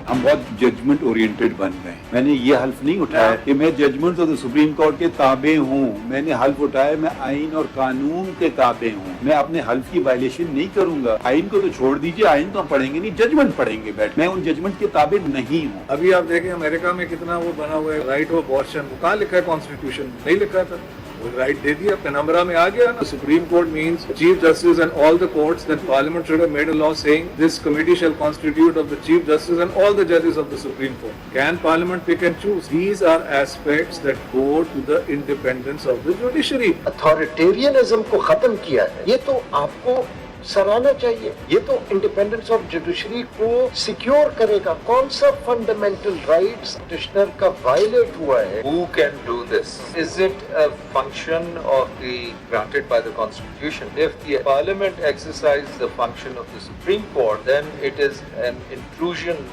ہم بہت judgment oriented بن گئے. میں نے یہ حلف نہیں اٹھایا کہ میں ججمنٹ آف سپریم کورٹ کے تابع ہوں. میں نے حلف اٹھایا میں آئین اور قانون کے تابع ہوں. میں اپنے حلف کی وائلیشن نہیں کروں گا. آئین کو تو چھوڑ دیجیے, آئین تو ہم پڑھیں گے نہیں, ججمنٹ پڑھیں گے بیٹھ. میں ان ججمنٹ کے تابع نہیں ہوں. ابھی آپ دیکھیں امریکہ میں کتنا وہ بنا ہوا ہے رائٹ آف ابارشن, وہ کہاں لکھا ہے کانسٹیٹیوشن؟ نہیں لکھا تھا. وہ رائٹ دے دیا, پینمبرا میں آ گیا نا. Supreme court means chief justice and all the courts, then parliament should have made a law saying this committee shall constitute of the chief justice and all the judges of the Supreme Court. Can parliament pick and choose? These are aspects that go to the independence of the judiciary. Authoritarianism کو ختم کیا ہے, یہ تو آپ کو سراہنا چاہیے. یہ تو انڈیپینڈنس آف جوڈیشری کو سیکیور کرے گا. کون سا فنڈامنٹل رائٹس پٹیشنر کا وائلیٹ ہوا ہے؟ Who can do this? Is it a function of the granted by the Constitution? If the Parliament exercises the function of the Supreme Court, then it is an intrusion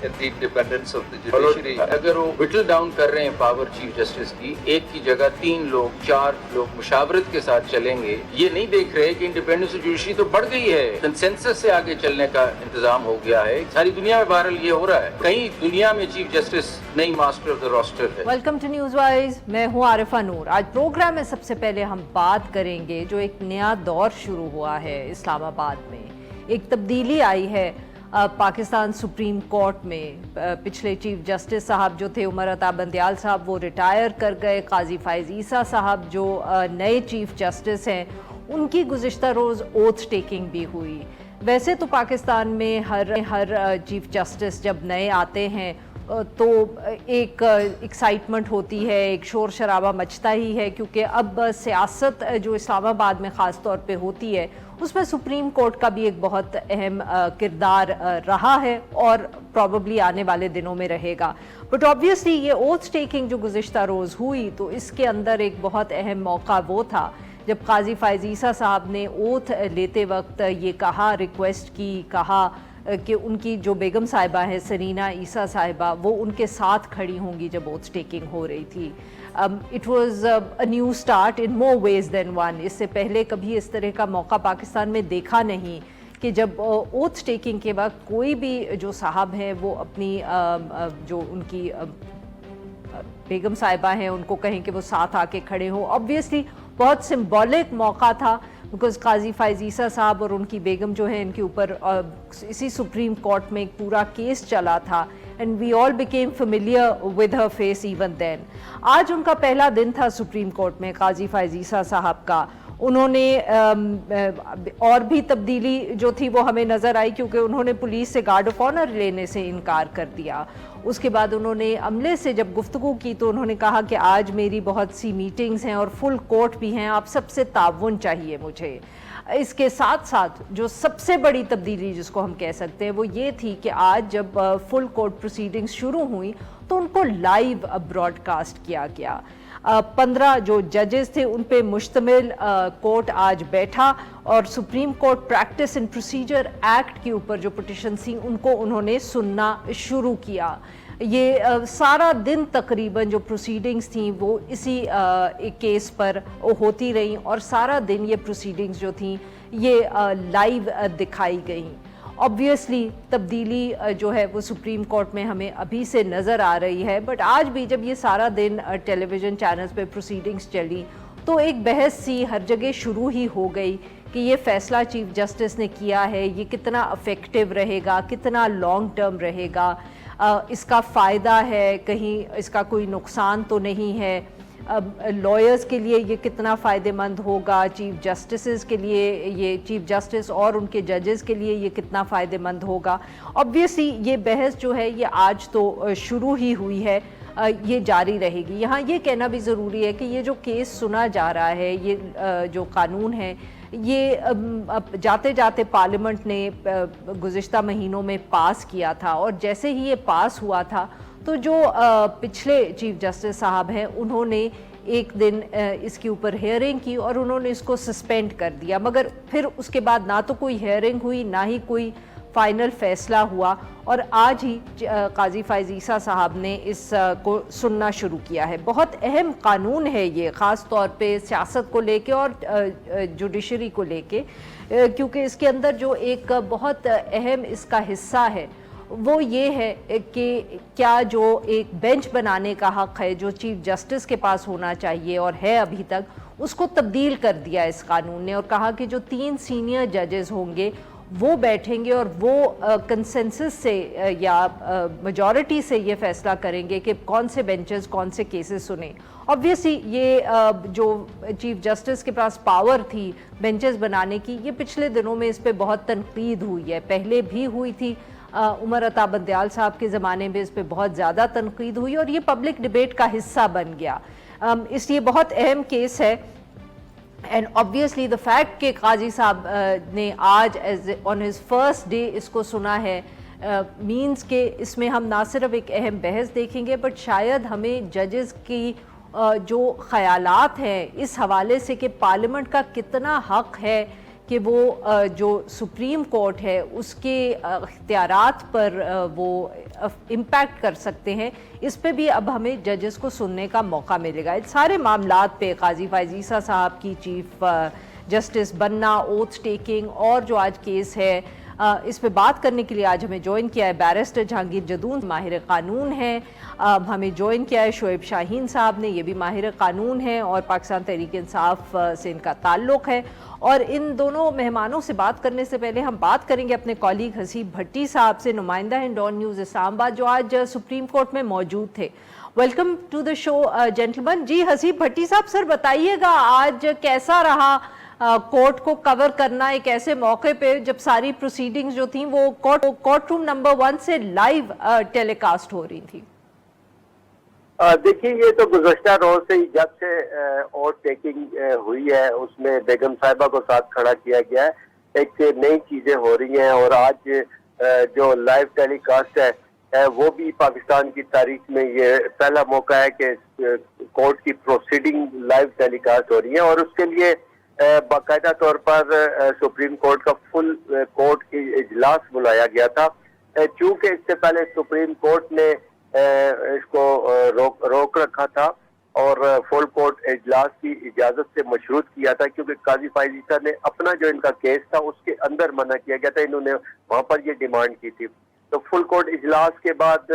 in the independence of the judiciary. اگر وہ وٹل down کر رہے ہیں power chief justice کی, ایک کی جگہ 3 لوگ 4 لوگ مشاورت کے ساتھ چلیں گے, یہ نہیں دیکھ رہے کہ انڈیپینڈنس آف جوڈیشری تو بڑھ گئی ہے, کنسنسس سے آگے چلنے کا انتظام ہو گیا ہے. ساری دنیا میں بہرحال یہ ہو رہا ہے. کہیں دنیا میں چیف جسٹس نئی ماسٹر آف دا روسٹر ہے. ویلکم ٹو نیوز وائز, میں ہوں عارفہ نور. آج پروگرام میں سب سے پہلے ہم بات کریں گے جو ایک نیا دور شروع ہوا ہے اسلام آباد میں. ایک تبدیلی آئی ہے پاکستان سپریم کورٹ میں. پچھلے چیف جسٹس صاحب جو تھے عمر عطا بندیال صاحب, وہ ریٹائر کر گئے. قاضی فائز عیسیٰ صاحب جو نئے چیف جسٹس ہیں, ان کی گزشتہ روز اوتھ ٹیکنگ بھی ہوئی. ویسے تو پاکستان میں ہر چیف جسٹس جب نئے آتے ہیں تو ایک ایکسائٹمنٹ ہوتی ہے, ایک شور شرابہ مچتا ہی ہے, کیونکہ اب سیاست جو اسلام آباد میں خاص طور پہ ہوتی ہے اس میں سپریم کورٹ کا بھی ایک بہت اہم کردار رہا ہے اور پروبیبلی آنے والے دنوں میں رہے گا. بٹ آبویسلی یہ اوتھ ٹیکنگ جو گزشتہ روز ہوئی تو اس کے اندر ایک بہت اہم موقع وہ تھا جب قاضی فائز عیسیٰ صاحب نے اوتھ لیتے وقت یہ کہا, ریکویسٹ کی, کہا کہ ان کی جو بیگم صاحبہ ہیں سرینا عیسیٰ صاحبہ, وہ ان کے ساتھ کھڑی ہوں گی جب اوتھ ٹیکنگ ہو رہی تھی. It was a new start in more ways than one. اس سے پہلے کبھی اس طرح کا موقع پاکستان میں دیکھا نہیں کہ جب اوتھ ٹیکنگ کے وقت کوئی بھی جو صاحب ہیں وہ اپنی جو ان کی بیگم صاحبہ ہیں ان کو کہیں کہ وہ ساتھ آ کے کھڑے ہوں. آبویسلی بہت سمبولک موقع تھا, بیکاز قاضی فائز عیسیٰ صاحب اور ان کی بیگم جو ہیں ان کے اوپر اسی سپریم کورٹ میں ایک پورا کیس چلا تھا, and we all became familiar with her face even then. آج ان کا پہلا دن تھا سپریم کورٹ میں قاضی فائز عیسیٰ صاحب کا. انہوں نے اور بھی تبدیلی جو تھی وہ ہمیں نظر آئی, کیونکہ انہوں نے پولیس سے گارڈ آف آنر لینے سے انکار کر دیا. اس کے بعد انہوں نے عملے سے جب گفتگو کی تو انہوں نے کہا کہ آج میری بہت سی میٹنگز ہیں اور فل کورٹ بھی ہیں, آپ سب سے تعاون چاہیے مجھے. اس کے ساتھ ساتھ جو سب سے بڑی تبدیلی جس کو ہم کہہ سکتے ہیں وہ یہ تھی کہ آج جب فل کورٹ پروسیڈنگز شروع ہوئیں تو ان کو لائیو براڈ کاسٹ کیا گیا. 15 جو ججز تھے ان پہ مشتمل کورٹ آج بیٹھا اور supreme court practice and procedure act کے اوپر جو پٹیشنز تھیں ان کو انہوں نے سننا شروع کیا. یہ سارا دن تقریباً جو پروسیڈنگز تھیں وہ اسی ایک کیس پر ہوتی رہیں اور سارا دن یہ پروسیڈنگز جو تھیں یہ لائیو دکھائی گئیں. آبویسلی تبدیلی جو ہے وہ سپریم کورٹ میں ہمیں ابھی سے نظر آ رہی ہے, بٹ آج بھی جب یہ سارا دن ٹیلی ویژن چینلز پہ پروسیڈنگز چلی تو ایک بحث سی ہر جگہ شروع ہی ہو گئی کہ یہ فیصلہ چیف جسٹس نے کیا ہے یہ کتنا افیکٹو رہے گا, کتنا لانگ ٹرم رہے گا, اس کا فائدہ ہے, کہیں اس کا کوئی نقصان تو نہیں ہے, لائرز کے لیے یہ کتنا فائدہ مند ہوگا, چیف جسٹسز کے لیے یہ چیف جسٹس اور ان کے ججز کے لیے یہ کتنا فائدہ مند ہوگا. آبویسلی یہ بحث جو ہے یہ آج تو شروع ہی ہوئی ہے, یہ جاری رہے گی. یہاں یہ کہنا بھی ضروری ہے کہ یہ جو کیس سنا جا رہا ہے, یہ جو قانون ہے, یہ جاتے جاتے پارلیمنٹ نے گزشتہ مہینوں میں پاس کیا تھا, اور جیسے ہی یہ پاس ہوا تھا تو جو پچھلے چیف جسٹس صاحب ہیں انہوں نے ایک دن اس کے اوپر ہیئرنگ کی اور انہوں نے اس کو سسپینڈ کر دیا, مگر پھر اس کے بعد نہ تو کوئی ہیئرنگ ہوئی نہ ہی کوئی فائنل فیصلہ ہوا, اور آج ہی قاضی فائز عیسیٰ صاحب نے اس کو سننا شروع کیا ہے. بہت اہم قانون ہے یہ, خاص طور پہ سیاست کو لے کے اور جوڈیشری کو لے کے, کیونکہ اس کے اندر جو ایک بہت اہم اس کا حصہ ہے وہ یہ ہے کہ کیا جو ایک بینچ بنانے کا حق ہے جو چیف جسٹس کے پاس ہونا چاہیے اور ہے ابھی تک، اس کو تبدیل کر دیا اس قانون نے اور کہا کہ جو 3 سینئر ججز ہوں گے وہ بیٹھیں گے اور وہ کنسنسس سے یا میجورٹی سے یہ فیصلہ کریں گے کہ کون سے بینچز کون سے کیسز سنیں۔ obviously یہ جو چیف جسٹس کے پاس پاور تھی بینچز بنانے کی، یہ پچھلے دنوں میں اس پہ بہت تنقید ہوئی ہے، پہلے بھی ہوئی تھی، عمر عطا بندیال صاحب کے زمانے میں اس پہ بہت زیادہ تنقید ہوئی اور یہ پبلک ڈیبیٹ کا حصہ بن گیا، اس لیے بہت اہم کیس ہے۔ اینڈ obviously the fact کہ قاضی صاحب نے آج on his first day اس کو سنا ہے مینس کہ اس میں ہم نہ صرف ایک اہم بحث دیکھیں گے بٹ شاید ہمیں ججز کی جو خیالات ہیں اس حوالے سے کہ پارلیمنٹ کا کتنا حق ہے کہ وہ جو سپریم کورٹ ہے اس کے اختیارات پر وہ امپیکٹ کر سکتے ہیں، اس پہ بھی اب ہمیں ججز کو سننے کا موقع ملے گا۔ اس سارے معاملات پہ قاضی فائز عیسیٰ صاحب کی چیف جسٹس بننا، اوتھ ٹیکنگ اور جو آج کیس ہے، اس پہ بات کرنے کے لیے آج ہمیں جوائن کیا ہے بیرسٹر جہانگیر جدون، ماہر قانون ہیں، ہمیں جوائن کیا ہے شعیب شاہین صاحب نے، یہ بھی ماہر قانون ہیں اور پاکستان تحریک انصاف سے ان کا تعلق ہے۔ اور ان دونوں مہمانوں سے بات کرنے سے پہلے ہم بات کریں گے اپنے کالیگ حسیب بھٹی صاحب سے، نمائندہ ہیں ڈان نیوز اسلام آباد، جو آج سپریم کورٹ میں موجود تھے۔ ویلکم ٹو دا شو جینٹلمن۔ جی حسیب بھٹی صاحب، سر بتائیے گا آج کیسا رہا کورٹ کو کور کرنا ایک ایسے موقع پہ جب ساری پروسیڈنگز جو تھیں وہ کورٹ روم نمبر 1 سے لائیو ٹیلی کاسٹ ہو رہی تھی؟ دیکھیے، یہ تو گزشتہ روز سے ہی جب سے اوتھ ٹیکنگ ہوئی ہے اس میں بیگم صاحبہ کو ساتھ کھڑا کیا گیا ہے، ایک نئی چیزیں ہو رہی ہیں اور آج جو لائیو ٹیلی کاسٹ ہے وہ بھی پاکستان کی تاریخ میں یہ پہلا موقع ہے کہ کورٹ کی پروسیڈنگ لائیو ٹیلی کاسٹ ہو رہی ہے، اور اس کے لیے باقاعدہ طور پر سپریم کورٹ کا فل کورٹ کی اجلاس بلایا گیا تھا۔ چونکہ اس سے پہلے سپریم کورٹ نے اس کو روک رکھا تھا اور فل کورٹ اجلاس کی اجازت سے مشروط کیا تھا، کیونکہ قاضی فائز عیسیٰ نے اپنا جو ان کا کیس تھا اس کے اندر منع کیا گیا تھا، انہوں نے وہاں پر یہ ڈیمانڈ کی تھی۔ تو فل کورٹ اجلاس کے بعد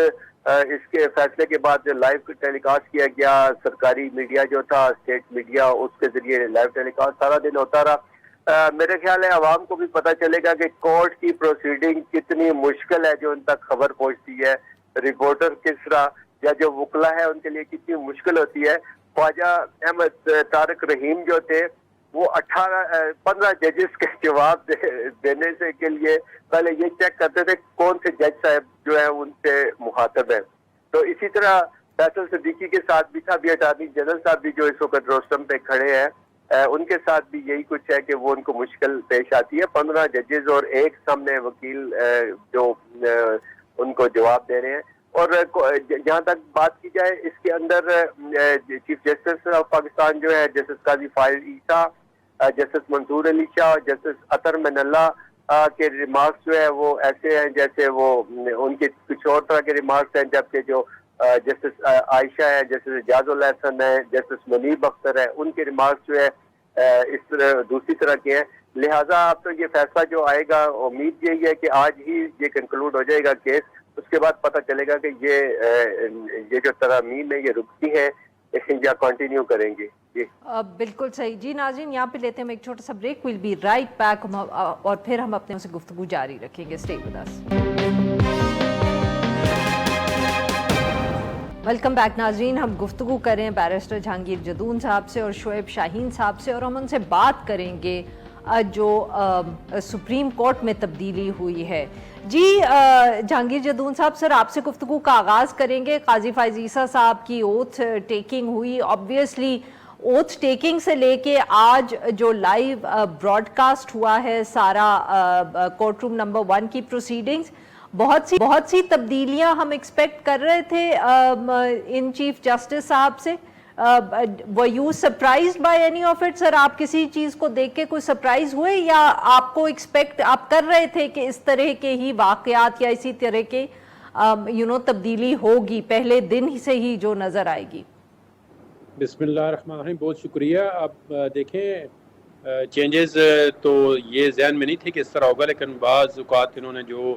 اس کے فیصلے کے بعد لائیو ٹیلی کاسٹ کیا گیا، سرکاری میڈیا جو تھا، اسٹیٹ میڈیا، اس کے ذریعے لائیو ٹیلی کاسٹ سارا دن ہوتا رہا۔ میرے خیال ہے عوام کو بھی پتہ چلے گا کہ کورٹ کی پروسیڈنگ کتنی مشکل ہے جو ان تک خبر پہنچتی ہے، رپورٹر کس طرح یا جو وکلا ہے ان کے لیے کتنی مشکل ہوتی ہے۔ خواجہ احمد طارق رحیم جو تھے وہ 15 ججز کے جواب دینے سے کے لیے پہلے یہ چیک کرتے تھے کون سے جج صاحب جو ہیں ان سے مخاطب ہیں۔ تو اسی طرح فیصل صدیقی کے ساتھ بھی تھا، بھی اٹارنی جنرل صاحب بھی جو اس وقت روسٹم پہ کھڑے ہیں، ان کے ساتھ بھی یہی کچھ ہے کہ وہ ان کو مشکل پیش آتی ہے۔ 15 ججز اور ایک سامنے وکیل جو ان کو جواب دے رہے ہیں۔ اور جہاں تک بات کی جائے اس کے اندر چیف جسٹس آف پاکستان جو ہے جسٹس قاضی فائز عیسیٰ، جسٹس منصور علی شاہ، جسٹس اطہر من اللہ کے ریمارکس جو ہے وہ ایسے ہیں جیسے وہ ان کے کچھ اور طرح کے ریمارکس ہیں، جبکہ جو جسٹس عائشہ ہے، جسٹس اعجاز الحسن ہے، جسٹس منیب اختر ہے، ان کے ریمارکس جو ہے اس طرح دوسری طرح کے ہیں۔ لہٰذا اب تو یہ فیصلہ جو آئے گا امید یہی ہے کہ آج ہی یہ کنکلوڈ ہو جائے گا کیس، اس کے بعد پتہ چلے گا کہ یہ جو ترامیم ہے یہ رکتی ہیں یا کنٹینیو کریں گے۔ جی بالکل صحیح۔ جی ناظرین، یہاں پہ لیتے ہیں ایک چھوٹا سا break, we'll be right back, اور پھر ہم اپنے سے گفتگو جاری رکھیں گے۔ Stay with us. Welcome back ناظرین، ہم گفتگو کریں بیرسٹر جہانگیر جدون صاحب سے اور شعیب شاہین صاحب سے، اور ہم ان سے بات کریں گے جو سپریم کورٹ میں تبدیلی ہوئی ہے۔ جی جہانگیر جدون صاحب، سر آپ سے گفتگو کا آغاز کریں گے۔ قاضی فائز عیسیٰ صاحب کی اوتھ ٹیکنگ ہوئی، obviously اوتھ ٹیکنگ سے لے کے آج جو لائیو براڈ کاسٹ ہوا ہے سارا کورٹ روم نمبر 1 کی پروسیڈنگز، بہت سی تبدیلیاں ہم ایکسپیکٹ کر رہے تھے ان چیف جسٹس صاحب سے۔ were you surprised by any of it؟ سر آپ کسی چیز کو دیکھ کے کوئی سرپرائز ہوئے یا آپ کو ایکسپیکٹ آپ کر رہے تھے کہ اس طرح کے ہی واقعات یا اسی طرح کے تبدیلی ہوگی پہلے دن سے ہی جو نظر آئے گی؟ بسم اللہ الرحمن الرحیم، بہت شکریہ۔ اب دیکھیں چینجز تو یہ ذہن میں نہیں تھے کہ اس طرح ہوگا، لیکن بعض اوقات انہوں نے جو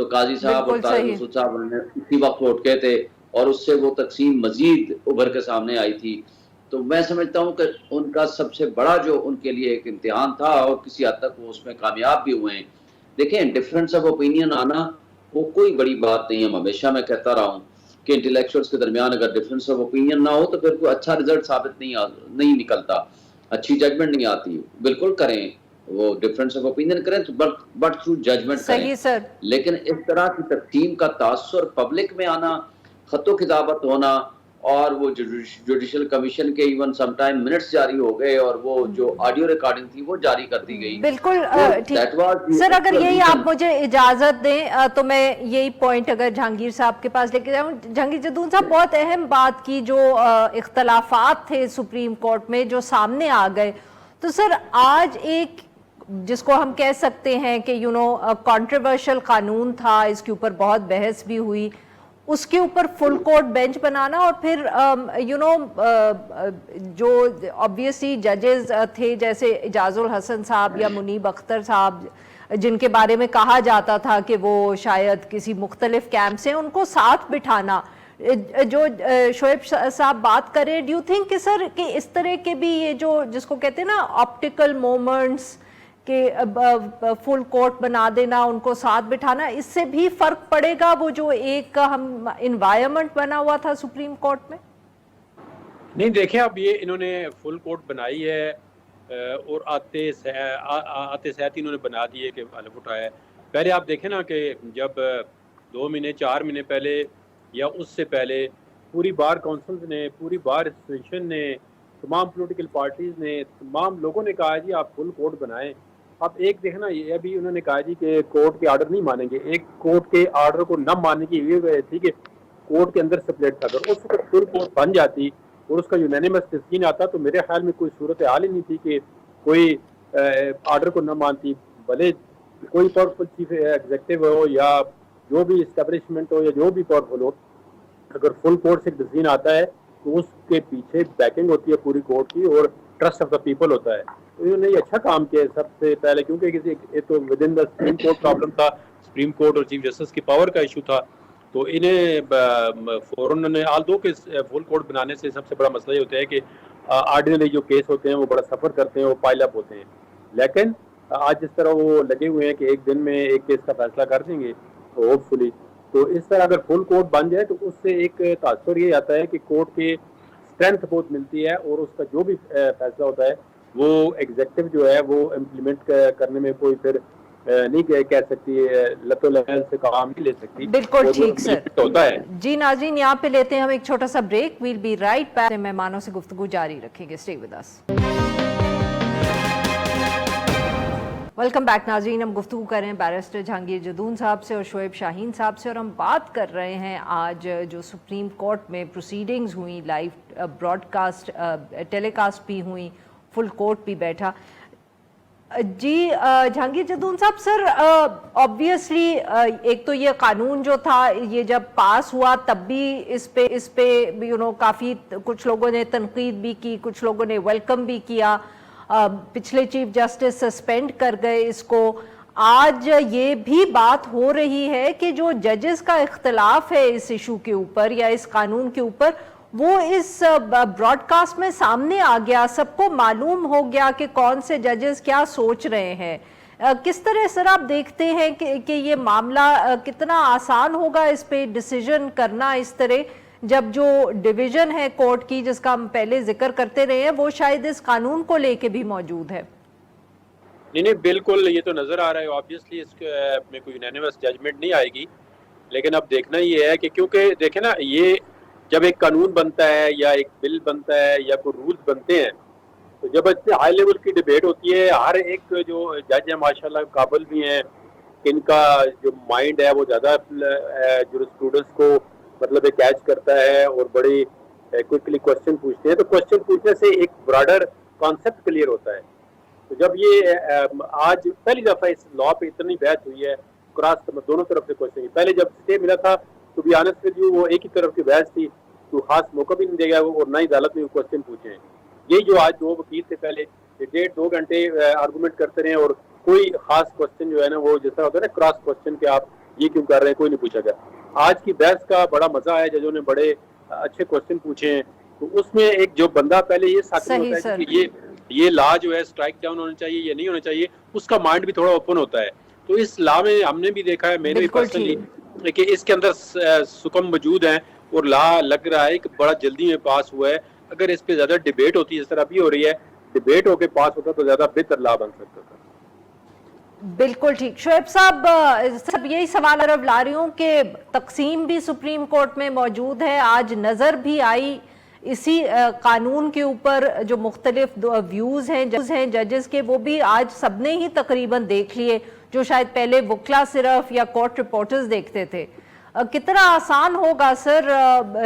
تو قاضی صاحب اور بالکل طارق صحیح۔ مسعود صاحب نے اسی وقت ووٹ کہے تھے اور اس سے وہ تقسیم مزید ابھر کے سامنے آئی تھی. تو میں سمجھتا ہوں کہ ان کا سب سے بڑا جو ان کے لیے ایک امتحان تھا اور کسی حد تک وہ اس میں کامیاب بھی ہوئے ہیں. دیکھیں ڈفرینس آف اوپینین آنا وہ کوئی بڑی بات نہیں ہے. ہمیشہ میں کہتا رہا ہوں کہ انٹلیکچوئلس کے درمیان اگر ڈفرینس آف اوپینین نہ ہو تو پھر کوئی اچھا رزلٹ ثابت نہیں نکلتا, اچھی ججمنٹ نہیں آتی. بالکل کریں وہ ڈفرینس آف اوپینین کریں تو بٹ تھرو ججمنٹ کریں. صحیح سر. لیکن اس طرح کی تقسیم کا تاثر پبلک میں آنا, خط و کتابت ہونا, اور وہ جوڈیشل کمیشن کے ایون سم ٹائم منٹس جاری ہو گئے اور وہ جو آڈیو ریکارڈنگ تھی وہ جاری کر دی گئی. بالکل ٹھیک سر, اگر یہی آپ مجھے اجازت دیں تو میں یہی پوائنٹ اگر جہانگیر صاحب کے پاس لے کے جاؤں. جہانگیر جدون صاحب بہت اہم بات کی, جو اختلافات تھے سپریم کورٹ میں جو سامنے آ گئے, تو سر آج ایک جس کو ہم کہہ سکتے ہیں کہ کنٹروورشل قانون تھا, اس کے اوپر بہت بحث بھی ہوئی, اس کے اوپر فل کورٹ بینچ بنانا اور پھر جو obviously ججز تھے جیسے اعجاز الحسن صاحب یا منیب اختر صاحب, جن کے بارے میں کہا جاتا تھا کہ وہ شاید کسی مختلف کیمپ سے, ان کو ساتھ بٹھانا. جو شعیب صاحب بات کریں, ڈو یو تھنک کہ سر کہ اس طرح کے بھی یہ جو جس کو کہتے ہیں نا آپٹیکل مومنٹس کہ فل کورٹ بنا دینا, ان کو ساتھ بٹھانا, اس سے بھی فرق پڑے گا وہ جو ایک ہم انوائرمنٹ بنا ہوا تھا سپریم کورٹ میں؟ نہیں دیکھیں, اب یہ انہوں نے فل کورٹ بنائی ہے اور آتے سہت انہوں نے بنا دیے کہ حلف اٹھایا ہے. پہلے آپ دیکھیں نا کہ جب 2 مہینے 4 مہینے پہلے یا اس سے پہلے پوری بار کونسلز نے, پوری بار ایسوسیشن نے, تمام پولیٹیکل پارٹیز نے, تمام لوگوں نے کہا جی آپ فل کورٹ بنائیں. اب ایک دیکھنا یہ بھی انہوں نے کہا جی کہ کورٹ کے آرڈر نہیں مانیں گے. ایک کورٹ کے آرڈر کو نہ ماننے کی یہ وجہ تھی کہ کورٹ کے اندر سپلیٹ تھا. اگر اس وقت فل کورٹ بن جاتی اور اس کا یونینیمس تصمیم آتا تو میرے خیال میں کوئی صورت حال ہی نہیں تھی کہ کوئی آرڈر کو نہ مانتی, بھلے کوئی پاورفل چیف ایگزیکٹو ہو یا جو بھی اسٹیبلشمنٹ ہو یا جو بھی پاورفل ہو. اگر فل کورٹ سے ڈسیزن آتا ہے تو اس کے پیچھے بیکنگ ہوتی ہے پوری کورٹ کی اور ٹرسٹ آف دا پیپل ہوتا ہے. تو انہوں نے یہ اچھا کام کیا سب سے پہلے, کیونکہ تو with in the supreme court problem تھا, سپریم کورٹ اور چیف جسٹس کی پاور کا ایشو تھا. تو انہیں فوراً آل دو کے فل کورٹ بنانے سے سب سے بڑا مسئلہ یہ ہوتا ہے کہ آرڈینری جو کیس ہوتے ہیں وہ بڑا سفر کرتے ہیں, وہ پائل اپ ہوتے ہیں. لیکن آج جس طرح وہ لگے ہوئے ہیں کہ ایک دن میں ایک کیس کا فیصلہ کر دیں گے ہوپ فلی, تو اس طرح اگر فل کورٹ بن جائے تو اس سے ایک تاثر یہ آتا ہے کہ کورٹ کے اسٹرینتھ بہت ملتی ہے اور اس کا جو بھی فیصلہ ہوتا ہے وہ ایگزیکٹو جو ہے وہ امپلیمنٹ کرنے میں کوئی پھر نہیں کہہ سکتی, لت و لہل سے کام نہیں لے سکتی. بالکل ٹھیک سر, ہوتا ہے. جی ناظرین یہاں پہ لیتے ہیں ہم ایک چھوٹا سا break. We'll be right back. مہمانوں سے گفتگو جاری رکھیں گے. Stay with us. Welcome back ناظرین, ہم گفتگو کر رہے ہیں بیرسٹر جہانگیر جدون صاحب سے اور شعیب شاہین صاحب سے, اور ہم بات کر رہے ہیں آج جو سپریم کورٹ میں پروسیڈنگز ہوئیں, لائیو براڈ کاسٹ ٹیلی کاسٹ بھی ہوئیں, فل کورٹ بھی بیٹھا. جی جہانگیر جدون صاحب, سر آبویسلی ایک تو یہ قانون جو تھا یہ جب پاس ہوا تب بھی اس پہ کافی کچھ لوگوں نے تنقید بھی کی, کچھ لوگوں نے ویلکم بھی کیا. پچھلے چیف جسٹس سسپینڈ کر گئے اس کو. آج یہ بھی بات ہو رہی ہے کہ جو ججز کا اختلاف ہے اس ایشو کے اوپر یا اس قانون کے اوپر, وہ اس براڈ کاسٹ میں سامنے آ گیا, سب کو معلوم ہو گیا کہ کون سے ججز کیا سوچ رہے ہیں. کس طرح سر آپ دیکھتے ہیں کہ یہ معاملہ کتنا آسان ہوگا اس پہ ڈیسیژن کرنا اس طرح, جب جو ڈویژن ہے کورٹ کی جس کا ہم پہلے ذکر کرتے رہے ہیں وہ شاید اس قانون کو لے کے بھی موجود ہے؟ نہیں بالکل, یہ تو نظر آ رہا ہے آبویسلی اس میں کوئی یونینیمس ججمنٹ نہیں آئے گی. لیکن اب دیکھنا یہ ہے کہ کیونکہ دیکھیں نا, یہ جب ایک قانون بنتا ہے یا ایک بل بنتا ہے یا کوئی رولز بنتے ہیں تو جب اتنے ہائی لیول کی ڈیبیٹ ہوتی ہے, ہر ایک جو جج ہیں ماشاءاللہ قابل بھی ہیں, ان کا جو مائنڈ ہے وہ زیادہ جورسپروڈنس کو مطلب کیچ کرتا ہے اور بڑی کوئکلی کوشچن پوچھتے ہیں. تو کوشچن پوچھنے سے ایک براڈر کانسیپٹ کلیئر ہوتا ہے. تو جب یہ آج پہلی دفعہ اس لا پہ اتنی بحث ہوئی ہے کراس دونوں طرف سے کوشچن, پہلے جب اسٹے ملا تھا تو بھی آنسٹ ود یو وہ ایک ہی طرف کی بحث تھی, تو خاص موقع بھی نہیں دے گا اور نہ ہی عدالت میں کوشچن پوچھے ہیں. یہی جو آج 2 وکیل سے پہلے 1.5-2 گھنٹے آرگومنٹ کرتے رہے اور کوئی خاص کوشچن جو ہے نا وہ جس طرح ہوتا ہے نا کراس کوشچن کہ آپ یہ کیوں کر رہے ہیں, کوئی نہیں پوچھا گیا. آج کی بحث کا بڑا مزہ آیا, ججوں نے بڑے اچھے کوشچن پوچھے ہیں. تو اس میں ایک جو بندہ پہلے یہ ساتھ ہوتا ہے کہ یہ لا جو ہے اسٹرائک ڈاؤن ہونا چاہیے یا نہیں ہونا چاہیے, اس کا مائنڈ بھی تھوڑا اوپن ہوتا ہے. تو اس لا میں ہم نے بھی دیکھا ہے, میں نے بھی پرسنلی, کہ اس کے اندر سکم موجود ہیں اور لا لگ رہا ہے کہ بڑا جلدی میں پاس ہوا ہے. اگر اس پہ زیادہ ڈیبیٹ ہوتی ہے جس طرح ابھی ہو رہی ہے, ڈیبیٹ ہو کے پاس ہوتا تو زیادہ بہتر لا بن سکتا تھا. بالکل ٹھیک. شعیب صاحب یہی سوال عرب لا رہی ہوں کہ تقسیم بھی سپریم کورٹ میں موجود ہے, آج نظر بھی آئی اسی قانون کے اوپر جو مختلف ویوز ہیں ججز کے, وہ بھی آج سب نے ہی تقریباً دیکھ لیے, جو شاید پہلے وکلا صرف یا کورٹ رپورٹرز دیکھتے تھے. کتنا آسان ہوگا سر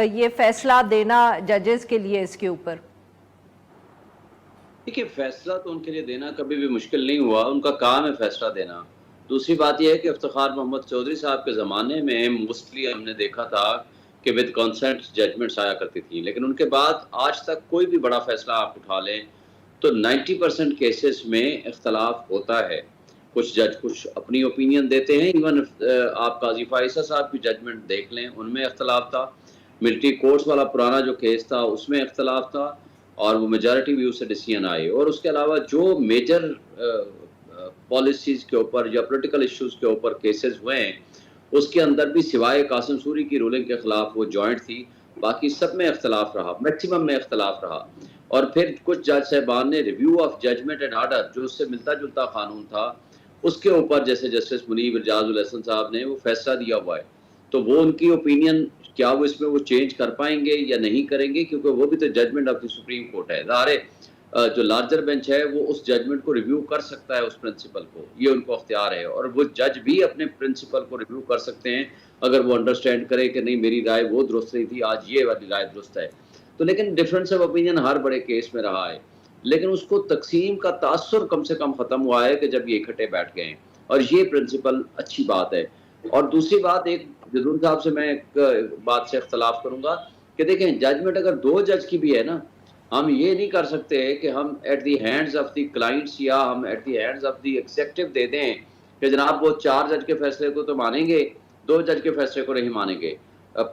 یہ فیصلہ دینا ججز کے لیے اس کے اوپر؟ دیکھیے, فیصلہ تو ان کے لیے دینا کبھی بھی مشکل نہیں ہوا, ان کا کام ہے فیصلہ دینا. دوسری بات یہ ہے کہ افتخار محمد چودھری صاحب کے زمانے میں موسٹلی ہم نے دیکھا تھا کہ ود کنسنٹ ججمنٹس آیا کرتی تھیں, لیکن ان کے بعد آج تک کوئی بھی بڑا فیصلہ آپ اٹھا لیں تو 90% کیسز میں اختلاف ہوتا ہے. کچھ جج کچھ اپنی اوپینین دیتے ہیں, ایون آپ قاضی فائزہ صاحب کی ججمنٹ دیکھ لیں, ان میں اختلاف تھا. ملٹری کورٹس والا پرانا جو کیس تھا اس میں اختلاف تھا, اور وہ میجارٹی ویو سے ڈیسیژن آئے. اور اس کے علاوہ جو میجر پالیسیز کے اوپر یا پولیٹیکل ایشوز کے اوپر کیسز ہوئے ہیں, اس کے اندر بھی سوائے قاسم سوری کی رولنگ کے خلاف وہ جوائنٹ تھی, باقی سب میں اختلاف رہا, میکسیمم میں اختلاف رہا. اور پھر کچھ جج صاحبان نے review of judgment and order, جو اس سے ملتا جلتا قانون تھا, اس کے اوپر جیسے جسٹس منیب اعجاز الحسن صاحب نے وہ فیصلہ دیا ہوا ہے. تو وہ ان کی اوپینین کیا وہ اس میں وہ چینج کر پائیں گے یا نہیں کریں گے, کیونکہ وہ بھی تو judgment of the supreme court ہے. ظاہر ہے جو لارجر بینچ ہے وہ اس ججمنٹ کو ریویو کر سکتا ہے, اس پرنسپل کو, یہ ان کو اختیار ہے. اور وہ جج بھی اپنے پرنسپل کو ریویو کر سکتے ہیں اگر وہ انڈرسٹینڈ کرے کہ نہیں میری رائے وہ درست نہیں تھی, آج یہ والی رائے درست ہے. تو لیکن ڈفرینس آف اوپینین ہر بڑے کیس میں رہا ہے, لیکن اس کو تقسیم کا تاثر کم سے کم ختم ہوا ہے کہ جب یہ اکٹھے بیٹھ گئے ہیں, اور یہ پرنسپل اچھی بات ہے. اور دوسری بات, ایک جدون صاحب سے میں ایک بات سے اختلاف کروں گا کہ دیکھیں, ججمنٹ اگر 2 جج کی بھی ہے نا, ہم یہ نہیں کر سکتے کہ ہم at the hands of the clients یا ہم at the hands of the executive دے دیں کہ جناب وہ 4 جج کے فیصلے کو تو مانیں گے, 2 جج کے فیصلے کو نہیں مانیں گے,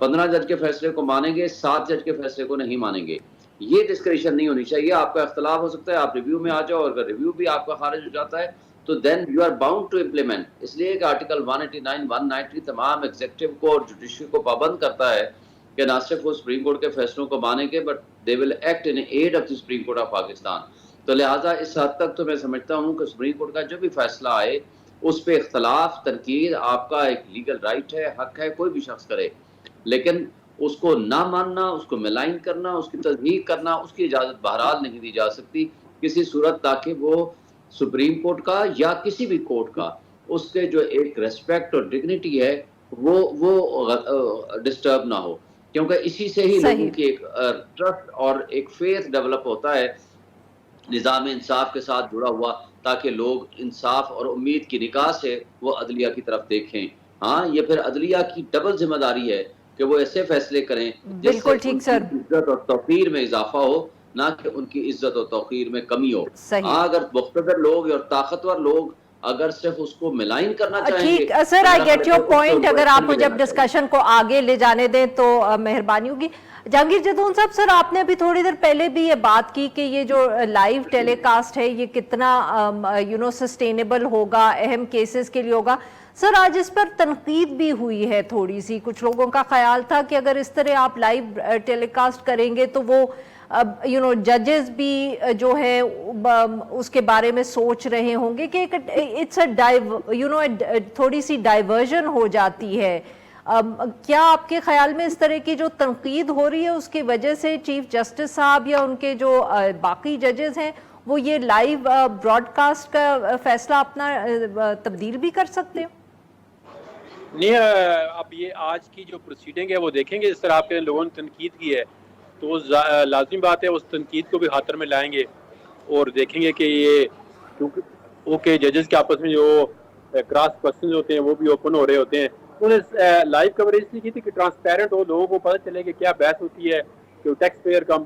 15 جج کے فیصلے کو مانیں گے, 7 جج کے فیصلے کو نہیں مانیں گے. یہ ڈسکریشن نہیں ہونی چاہیے. آپ کا اختلاف ہو سکتا ہے, آپ ریویو میں آ جاؤ, اور اگر ریویو بھی آپ کا خارج ہو جاتا ہے تو then you are bound to implement. اس لیے کہ آرٹیکل 189 190 تمام ایگزیکٹو کو اور جوڈیشری کو پابند کرتا ہے کہ نہ صرف وہ سپریم کورٹ کے فیصلوں کو مانیں گے, but they will act in aid of the supreme court of Pakistan. تو لہٰذا اس حد تک تو میں سمجھتا ہوں کہ سپریم کورٹ کا جو بھی فیصلہ آئے اس پہ اختلاف, تنقید آپ کا ایک لیگل رائٹ ہے, حق ہے, کوئی بھی شخص کرے, لیکن اس کو نہ ماننا, اس کو ملائن کرنا, اس کی تصدیق کرنا, اس کی اجازت بہرحال نہیں دی جا سکتی کسی صورت, تاکہ وہ سپریم کورٹ کا یا کسی بھی کورٹ کا اس کے جو ایک ریسپیکٹ اور ڈگنیٹی ہے وہ ڈسٹرب نہ ہو. کیونکہ اسی سے ہی لوگوں کی ایک ٹرسٹ اور ایک فیتھ ڈیولپ ہوتا ہے نظام انصاف کے ساتھ جڑا ہوا, تاکہ لوگ انصاف اور امید کی نگاہ سے وہ عدلیہ کی طرف دیکھیں. ہاں, یہ پھر عدلیہ کی ڈبل ذمہ داری ہے کہ وہ ایسے فیصلے کریں جس سے ان کی عزت اور توقیر میں اضافہ ہو, نہ کہ ان کی عزت اور توقیر میں کمی ہو. ہاں, اگر مقتدر لوگ اور طاقتور لوگ اگر صرف اس کو ملائن کرنا چاہیں گے. ٹھیک سر, آئی گیٹ یور پوائنٹ. اگر آپ مجھے اب ڈسکشن کو آگے لے جانے دیں تو مہربانی ہوگی. جہانگیر جدون صاحب, سر آپ نے ابھی تھوڑی دیر پہلے بھی یہ بات کی کہ یہ جو لائیو ٹیلی کاسٹ ہے یہ کتنا سسٹینیبل ہوگا, اہم کیسز کے لیے ہوگا. سر آج اس پر تنقید بھی ہوئی ہے تھوڑی سی. کچھ لوگوں کا خیال تھا کہ اگر اس طرح آپ لائیو ٹیلی کاسٹ کریں گے تو وہ ججز بھی جو ہے اس کے بارے میں سوچ رہے ہوں گے کہ تھوڑی سی ڈائیورژن ہو جاتی ہے. کیا آپ کے خیال میں اس طرح کی جو تنقید ہو رہی ہے اس کی وجہ سے چیف جسٹس صاحب یا ان کے جو باقی ججز ہیں وہ یہ لائیو براڈ کاسٹ کا فیصلہ اپنا تبدیل بھی کر سکتے ہیں؟ نہیں, اب یہ آج کی جو پروسیڈنگ ہے وہ دیکھیں گے. جس طرح آپ کے لوگوں نے تنقید کی ہے تو لازمی بات ہے اس تنقید کو بھی خاطر میں لائیں گے اور دیکھیں گے کہ یہ اوکے ججز کے آپس میں جو کراس کوسچنز ہوتے ہیں وہ بھی اوپن ہو رہے ہوتے ہیں. انہوں نے لائیو کوریج اس لیے کی تھی کہ ٹرانسپیرنٹ ہو, لوگوں کو پتہ چلے کہ کیا بحث ہوتی ہے, کہ ٹیکس پیئر کا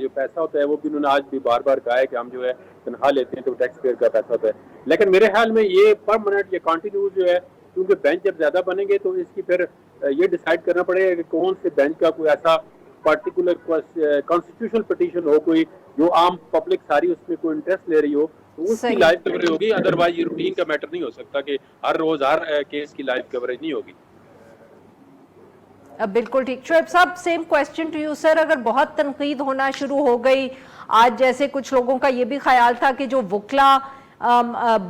جو پیسہ ہوتا ہے وہ بھی انہوں نے آج بھی بار بار کہا ہے کہ ہم جو ہے تنخواہ لیتے ہیں تو ٹیکس پیئر کا پیسہ ہوتا ہے. لیکن میرے خیال میں یہ پرماننٹ یا کنٹینیو جو ہے کیونکہ بینچ جب زیادہ بنیں گے تو اس کی پھر یہ ڈیسائیڈ کرنا پڑے گا کہ کون سے بینچ کا کوئی ایسا پارٹیکولر کانسٹیٹیوشنل پٹیشن ہو کوئی جو عام پبلک ساری اس میں کوئی انٹرسٹ لے رہی ہو تو اس کی لائیو کوریج ہوگی. ادروائز یہ روٹین کا میٹر نہیں ہو سکتا کہ ہر روز ہر کیس کی لائیو کوریج نہیں ہوگی. بالکل ٹھیک. شعیب صاحب same question to you sir, اگر بہت تنقید ہونا شروع ہو گئی آج, جیسے کچھ لوگوں کا یہ بھی خیال تھا کہ جو وکلا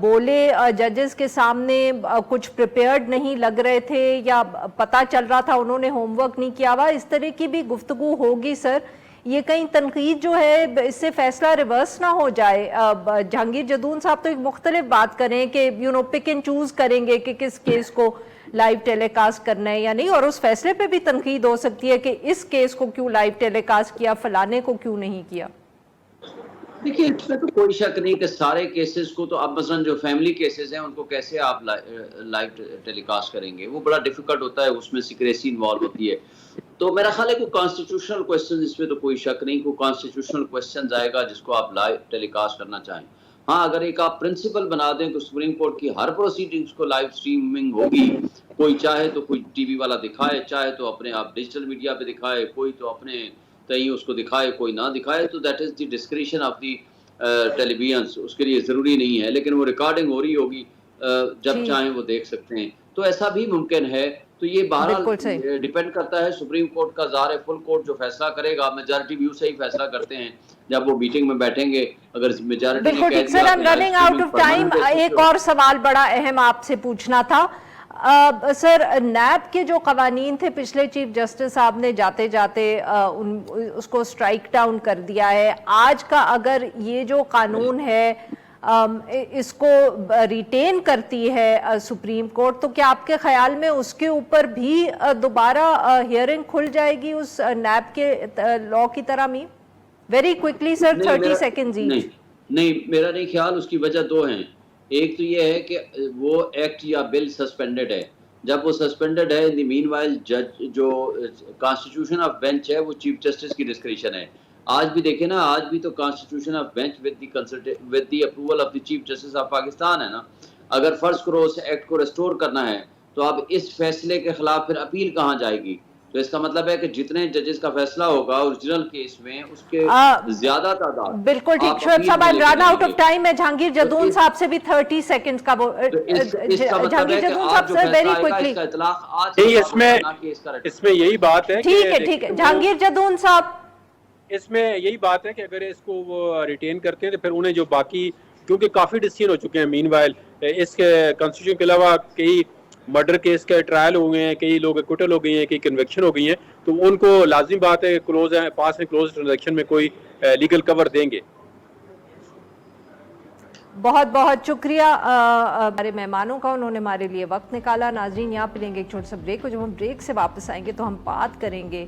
بولے ججز کے سامنے کچھ پریپیئرڈ نہیں لگ رہے تھے یا پتہ چل رہا تھا انہوں نے ہوم ورک نہیں کیا ہوا, اس طرح کی بھی گفتگو ہوگی سر. یہ کہیں تنقید جو ہے اس سے فیصلہ ریورس نہ ہو جائے. جہانگیر جدون صاحب تو ایک مختلف بات کریں کہ پک اینڈ چوز کریں گے کہ کس کیس کو لائیو ٹیلی کاسٹ کرنا ہے یا نہیں, اور اس فیصلے پہ بھی تنقید ہو سکتی ہے کہ اس کیس کو کیوں لائیو ٹیلی کاسٹ کیا, فلانے کو کیوں نہیں کیا. دیکھیے اس میں تو کوئی شک نہیں کہ سارے کیسز کو تو اب مثلا جو فیملی کیسز ہیں ان کو کیسے آپ لائیو ٹیلی کاسٹ کریں گے, وہ بڑا ڈیفیکلٹ ہوتا ہے, اس میں سیکریسی انوالو ہوتی ہے. تو میرا خیال ہے کہ کانسٹیٹیوشنل کویسچن اس میں تو کوئی شک نہیں, کوئی کانسٹیٹیوشنل کویسچن آئے گا جس کو آپ لائیو ٹیلی کاسٹ کرنا چاہیں. ہاں اگر ایک آپ پرنسپل بنا دیں کہ سپریم کورٹ کی ہر پروسیڈنگز کو لائیو سٹریمنگ ہوگی, کوئی چاہے تو کوئی ٹی وی والا دکھائے, چاہے تو اپنے آپ ڈیجیٹل میڈیا پہ دکھائے, کوئی تو اپنے کہیں اس کو دکھائے, کوئی نہ دکھائے, تو that is the discretion of the televisions, اس کے لیے ضروری نہیں ہے. لیکن وہ ریکارڈنگ ہو رہی ہوگی, جب چاہیں وہ دیکھ سکتے ہیں, تو ایسا بھی ممکن ہے. تو یہ بہرحال ڈیپینڈ کرتا ہے سپریم کورٹ کا, ظاہر ہے فل کورٹ جو فیصلہ کرے گا میجارٹی ویو سے ہی فیصلہ کرتے ہیں جب وہ میٹنگ میں بیٹھیں گے. اگر میجارٹی نے کہہ دیا, سر رننگ آؤٹ آف ٹائم, ایک اور سوال بڑا اہم آپ سے پوچھنا تھا. سر نیب کے جو قوانین تھے پچھلے چیف جسٹس صاحب نے جاتے جاتے اس کو سٹرائک ڈاؤن کر دیا ہے. آج کا اگر یہ جو قانون ہے اس کو ریٹین کرتی ہے سپریم کورٹ, تو کیا آپ کے خیال میں اس کے اوپر بھی دوبارہ ہیئرنگ کھل جائے گی اس نیب کے لا کی طرح میں؟ ویری کوئکلی سر, 30 سیکنڈز ایچ. نہیں, میرا نہیں خیال. اس کی وجہ دو ہیں. ایک تو یہ ہے کہ وہ ایکٹ یا بل سسپینڈڈ ہے. جب وہ سسپینڈڈ ہے, ان دی مین وائل جج جو کانسٹیٹیوشن آف بینچ ہے وہ چیف جسٹس کی ڈسکریشن ہے. آج بھی دیکھیں نا, آج بھی تو constitution of bench with the approval of the chief justice of Pakistan ہے نا. اگر فرض کرو اس ایکٹ کو ریسٹور کرنا ہے تو اب اس فیصلے کے خلاف پھر اپیل کہاں جائے گی؟ تو اس کا مطلب ہے کہ جتنے ججز کا فیصلہ ہوگا اوریجنل کیس میں اس کے زیادہ تعداد. بالکل ٹھیک. شعیب صاحب رن آؤٹ آف ٹائم ہے. جہانگیر جدون صاحب سے بھی 30 سیکنڈز کا. جہانگیر جدون صاحب سر ویری کوئکلی. اس میں یہی بات ہے, ٹھیک ہے ٹھیک ہے. جہانگیر جدون صاحب اس میں یہی بات ہے کہ اگر اس کو وہ ریٹین کرتے ہیں تو پھر انہیں جو باقی, کیونکہ کافی ڈیسیژن ہو چکے ہیں مین وائل, اس کے کانسٹیٹیوشن کے علاوہ کئی مرڈر کیس کے ٹرائل ہو گئے ہیں, کئی لوگ ایکوٹل ہو گئی ہیں, کئی کنوکشن ہو گئی ہیں, تو ان کو لازمی بات ہے کلوز ہے پاس میں کلوز ٹرانزیکشن میں کوئی لیگل کور دیں گے. بہت بہت شکریہ ہمارے مہمانوں کا, انہوں نے ہمارے لیے وقت نکالا. ناظرین یہاں پہ لیں گے ایک چھوٹا سا بریک, اور جب ہم بریک سے واپس آئیں گے تو ہم بات کریں گے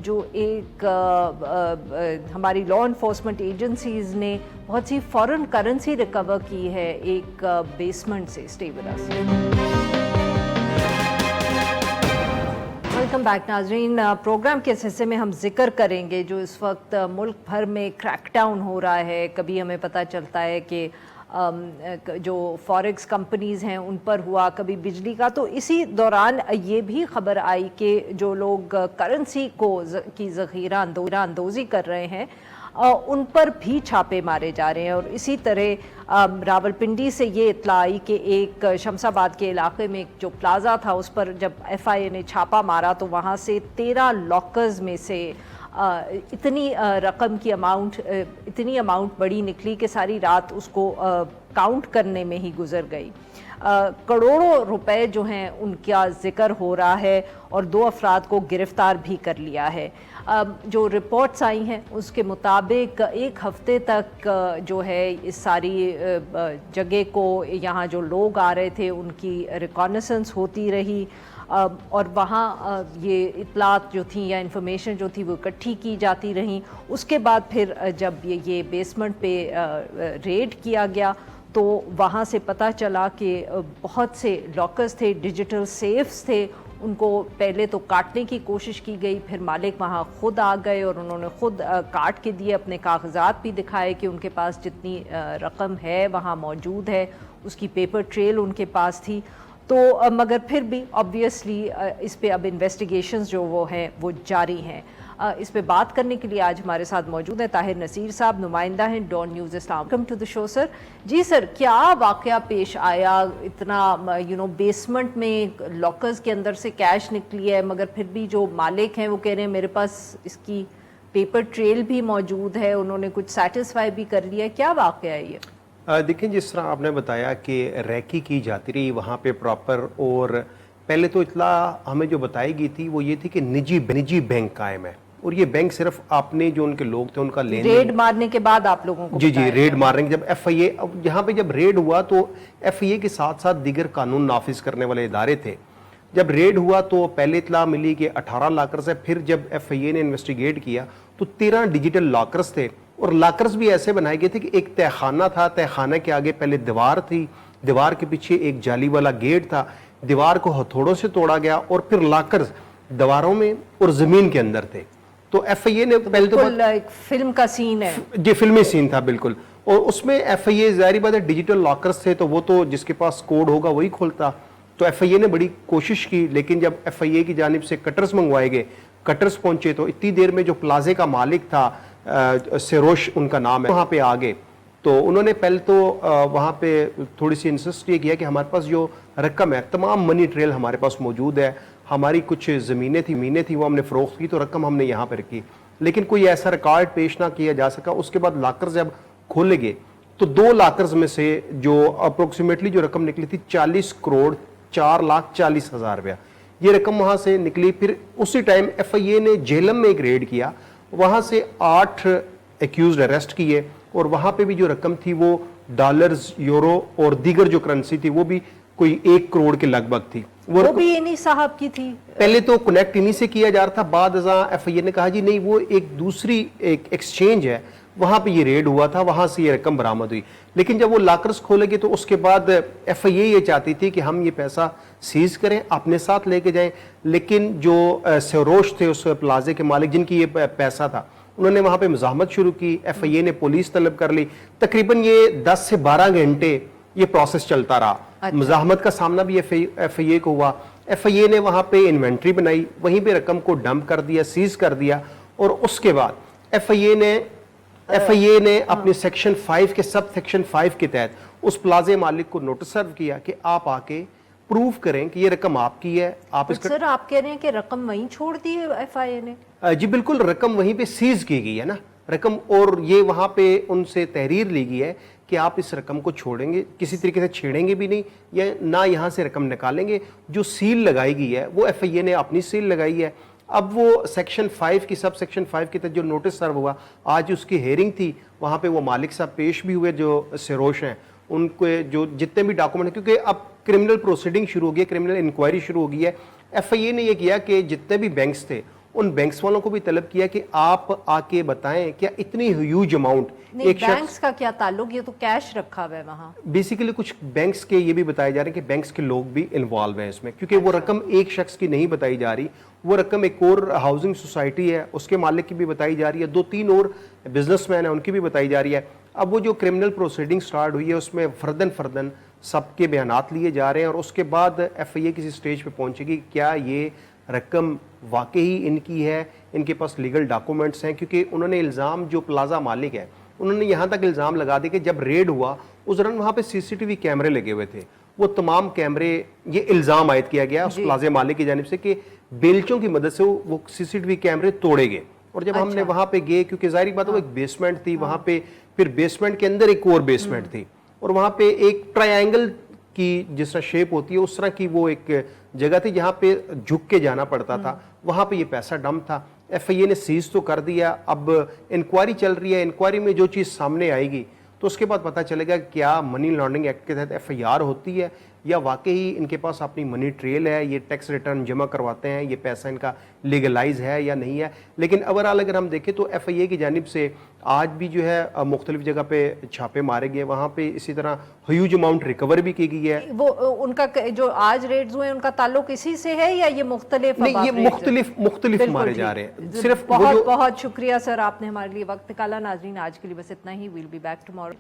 جو ایک ہماری لا انفورسمنٹ ایجنسیز نے بہت سی فورن کرنسی ریکور کی ہے ایک بیسمنٹ سے. Stay with us. Welcome back ناظرین. پروگرام کے اس حصے میں ہم ذکر کریں گے جو اس وقت ملک بھر میں کریک ڈاؤن ہو رہا ہے. کبھی ہمیں پتہ چلتا ہے کہ جو فوریکس کمپنیز ہیں ان پر ہوا, کبھی بجلی کا. تو اسی دوران یہ بھی خبر آئی کہ جو لوگ کرنسی کی ذخیرہ اندوزی کر رہے ہیں ان پر بھی چھاپے مارے جا رہے ہیں. اور اسی طرح راولپنڈی سے یہ اطلاع آئی کہ ایک شمس آباد کے علاقے میں جو پلازا تھا اس پر جب ایف آئی اے نے چھاپا مارا تو وہاں سے 13 لاکرز میں سے اتنی رقم کی اتنی اماؤنٹ بڑی نکلی کہ ساری رات اس کو کاؤنٹ کرنے میں ہی گزر گئی. کروڑوں روپے جو ہیں ان کا ذکر ہو رہا ہے اور 2 افراد کو گرفتار بھی کر لیا ہے. جو رپورٹس آئی ہیں اس کے مطابق 1 ہفتے تک جو ہے اس ساری جگہ کو, یہاں جو لوگ آ رہے تھے ان کی ریکانیسنس ہوتی رہی, اور وہاں یہ اطلاعات جو تھیں یا انفارمیشن جو تھی وہ اکٹھی کی جاتی رہیں. اس کے بعد پھر جب یہ بیسمنٹ پہ ریڈ کیا گیا تو وہاں سے پتہ چلا کہ بہت سے لاکرز تھے, ڈیجیٹل سیفز تھے. ان کو پہلے تو کاٹنے کی کوشش کی گئی, پھر مالک وہاں خود آ گئے اور انہوں نے خود کاٹ کے دیے, اپنے کاغذات بھی دکھائے کہ ان کے پاس جتنی رقم ہے وہاں موجود ہے, اس کی پیپر ٹریل ان کے پاس تھی. تو مگر پھر بھی آبویسلی اس پہ اب انویسٹیگیشنز جو وہ ہیں وہ جاری ہیں. اس پہ بات کرنے کے لیے آج ہمارے ساتھ موجود ہیں طاہر نصیر صاحب, نمائندہ ہیں ڈان نیوز اسلام. Welcome to the show sir. جی سر, کیا واقعہ پیش آیا؟ اتنا بیسمنٹ میں لاکرز کے اندر سے کیش نکلی ہے, مگر پھر بھی جو مالک ہیں وہ کہہ رہے ہیں میرے پاس اس کی پیپر ٹریل بھی موجود ہے, انہوں نے کچھ سیٹسفائی بھی کر لیا ہے. کیا واقعہ ہے یہ؟ دیکھیں, جس طرح آپ نے بتایا کہ ریکی کی جاتی رہی وہاں پہ پراپر, اور پہلے تو اطلاع ہمیں جو بتائی گئی تھی وہ یہ تھی کہ نجی بینک قائم ہے, اور یہ بینک صرف آپ نے جو ان کے لوگ تھے ان کا لین ریڈ مارنے کے بعد آپ لوگوں کو جی ریڈ مارنے جب ایف آئی اے, یہاں پہ جب ریڈ ہوا تو ایف آئی اے کے ساتھ ساتھ دیگر قانون نافذ کرنے والے ادارے تھے. جب ریڈ ہوا تو پہلے اطلاع ملی کہ 18 لاکرز ہے, پھر جب ایف آئی اے نے انویسٹیگیٹ کیا تو 13 ڈیجیٹل لاکرز تھے, اور لاکرز بھی ایسے بنائے گئے تھے کہ ایک تہہ خانہ تھا, تہہ خانہ کے آگے پہلے دیوار تھی, دیوار کے پیچھے ایک جالی والا گیٹ تھا, دیوار کو ہتھوڑوں سے توڑا گیا, اور پھر لاکرز دیواروں میں اور زمین کے اندر تھے. تو ایف آئی اے نے پہلے تو ایک فلم کا سین ہے جی, فلمی سین تھا بالکل, اور اس میں ایف آئی اے ظاہری بات ہے ڈیجیٹل لاکرز تھے تو وہ تو جس کے پاس کوڈ ہوگا وہی کھولتا. تو ایف آئی اے نے بڑی کوشش کی, لیکن جب ایف آئی اے کی جانب سے کٹرز منگوائے گئے, کٹرز پہنچے تو اتنی دیر میں جو پلازے کا مالک تھا, سروش ان کا نام ہے, وہاں پہ آگے. تو انہوں نے پہلے تو وہاں پہ تھوڑی سی انسسٹ یہ کیا کہ ہمارے پاس جو رقم ہے, تمام منی ٹریل ہمارے پاس موجود ہے, ہماری کچھ زمینیں تھیں وہ ہم نے فروخت کی, تو رقم ہم نے یہاں پہ رکھی, لیکن کوئی ایسا ریکارڈ پیش نہ کیا جا سکا. اس کے بعد لاکرز جب کھولے گئے تو 2 لاکرز میں سے جو اپروکسیمیٹلی جو رقم نکلی تھی 40,04,40,000 روپیہ, یہ رقم وہاں سے نکلی. پھر اسی ٹائم ایف آئی اے نے جہلم میں ایک ریڈ کیا, وہاں سے 8 ایکیوزڈ اریسٹ کیے, اور وہاں پہ بھی جو رقم تھی وہ ڈالرز, یورو اور دیگر جو کرنسی تھی وہ بھی کوئی 1 کروڑ کے لگ بھگ تھی. وہ بھی انہی صاحب کی تھی. پہلے تو کنیکٹ انہی سے کیا جا رہا تھا, بعد ازاں ایف آئی اے نے کہا جی نہیں وہ ایک دوسری ایک ایکسچینج ہے, وہاں پہ یہ ریڈ ہوا تھا, وہاں سے یہ رقم برآمد ہوئی. لیکن جب وہ لاکرز کھولے گے تو اس کے بعد ایف آئی اے یہ چاہتی تھی کہ ہم یہ پیسہ سیز کریں, اپنے ساتھ لے کے جائیں, لیکن جو سروش تھے اس پلازے کے مالک جن کی یہ پیسہ تھا, انہوں نے وہاں پہ مزاحمت شروع کی. ایف آئی اے نے پولیس طلب کر لی, تقریباً یہ 10 سے 12 گھنٹے یہ پروسیس چلتا رہا. مزاحمت کا سامنا بھی ایف آئی اے کو ہوا. ایف آئی اے نے وہاں پہ انوینٹری بنائی, وہیں پہ رقم کو ڈمپ کر دیا, سیز کر دیا, اور اس کے بعد ایف آئی اے نے اپنے سیکشن 5 کے سب سیکشن 5 کے تحت اس پلازے مالک کو نوٹس سرو کیا کہ آپ آ کے پروف کریں کہ یہ رقم آپ کی ہے. سر آپ کہہ رہے ہیں کہ رقم وہیں چھوڑ دی ہے ایف آئی اے نے؟ جی بالکل, رقم وہیں پہ سیز کی گئی ہے نا رقم, اور یہ وہاں پہ ان سے تحریر لی گئی ہے کہ آپ اس رقم کو چھوڑیں گے, کسی طریقے سے چھیڑیں گے بھی نہیں, یا نہ یہاں سے رقم نکالیں گے. جو سیل لگائی گئی ہے وہ ایف آئی اے نے اپنی سیل لگائی ہے. اب وہ سیکشن 5 کی سب سیکشن 5 کے تحت جو نوٹس سرو ہوا, آج اس کی ہیئرنگ تھی, وہاں پہ وہ مالک صاحب پیش بھی ہوئے جو سروش ہیں, ان کو جو جتنے بھی ڈاکومنٹ ہیں, کیونکہ اب کرمنل پروسیڈنگ شروع ہو گئی ہے, کرمنل انکوائری شروع ہو گئی ہے. ایف آئی اے نے یہ کیا کہ جتنے بھی بینکس تھے ان بینکس والوں کو بھی طلب کیا کہ آپ آ کے بتائیں کیا اتنی ہیوج اماؤنٹ ایک شخص, بینکس کا کیا تعلق, یہ تو کیش رکھا ہوا ہے وہاں. بیسیکلی کچھ بینکس کے یہ بھی بتائے جا رہے ہیں کہ بینکس کے لوگ بھی انوالو ہیں اس میں, کیونکہ وہ رقم ایک شخص کی نہیں بتائی جا رہی, وہ رقم ایک اور ہاؤسنگ سوسائٹی ہے اس کے مالک کی بھی بتائی جا رہی ہے, 2-3 اور بزنس مین ہیں ان کی بھی بتائی جا رہی ہے. اب وہ جو کرمنل پروسیڈنگ سٹارٹ ہوئی ہے اس میں فردن سب کے بیانات لیے جا رہے ہیں, اور اس کے بعد ایف آئی اے کسی سٹیج پہ پہنچے گی کیا یہ رقم واقعی ان کی ہے, ان کے پاس لیگل ڈاکومنٹس ہیں. کیونکہ انہوں نے الزام, جو پلازا مالک ہے انہوں نے یہاں تک الزام لگا دیا کہ جب ریڈ ہوا اس دوران وہاں پہ سی سی ٹی وی کیمرے لگے ہوئے تھے, وہ تمام کیمرے, یہ الزام عائد کیا گیا اس پلازے مالک کی جانب سے کہ بیلچوں کی مدد سے وہ سی سی ٹی وی کیمرے توڑے گئے. اور جب ہم نے وہاں پہ گئے, کیونکہ ظاہری بات ہے وہ ایک بیسمنٹ تھی, وہاں پہ پھر بیسمنٹ کے اندر ایک اور بیسمنٹ تھی, اور وہاں پہ ایک ٹرائنگل کی جس طرح شیپ ہوتی ہے اس طرح کی وہ ایک جگہ تھی جہاں پہ جھک کے جانا پڑتا تھا, وہاں پہ یہ پیسہ ڈمپ تھا. ایف آئی اے نے سیز تو کر دیا, اب انکوائری چل رہی ہے, انکوائری میں جو چیز سامنے آئے گی تو اس کے بعد پتہ چلے گا کیا منی لانڈرنگ ایکٹ کے تحت ایف آئی آر ہوتی ہے یا واقعی ان کے پاس اپنی منی ٹریل ہے, یہ ٹیکس ریٹرن جمع کرواتے ہیں, یہ پیسہ ان کا لیگلائز ہے یا نہیں ہے. لیکن اوورآل اگر ہم دیکھیں تو ایف آئی اے کی جانب سے آج بھی جو ہے مختلف جگہ پہ چھاپے مارے گئے, وہاں پہ اسی طرح ہیوج اماؤنٹ ریکور بھی کی گئی ہے. وہ ان کا جو آج ریٹس ہوئے ان کا تعلق اسی سے ہے یا یہ مختلف؟ نہیں, یہ مختلف مارے جا رہے ہیں. صرف بہت شکریہ سر, آپ نے ہمارے لیے وقت نکالا. ناظرین آج کے لیے بس اتنا ہی. We'll be back tomorrow.